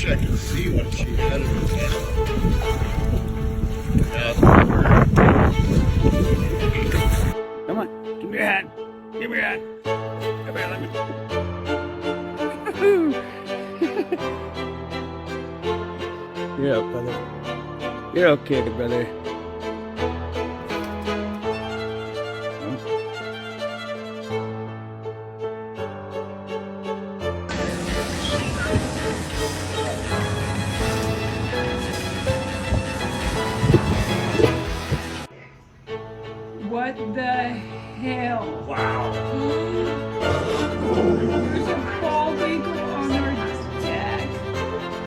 I could see what she had in her hand. Come on, give me your hand. Give me your hand. Come here, let me. You're up, brother. You're okay, brother.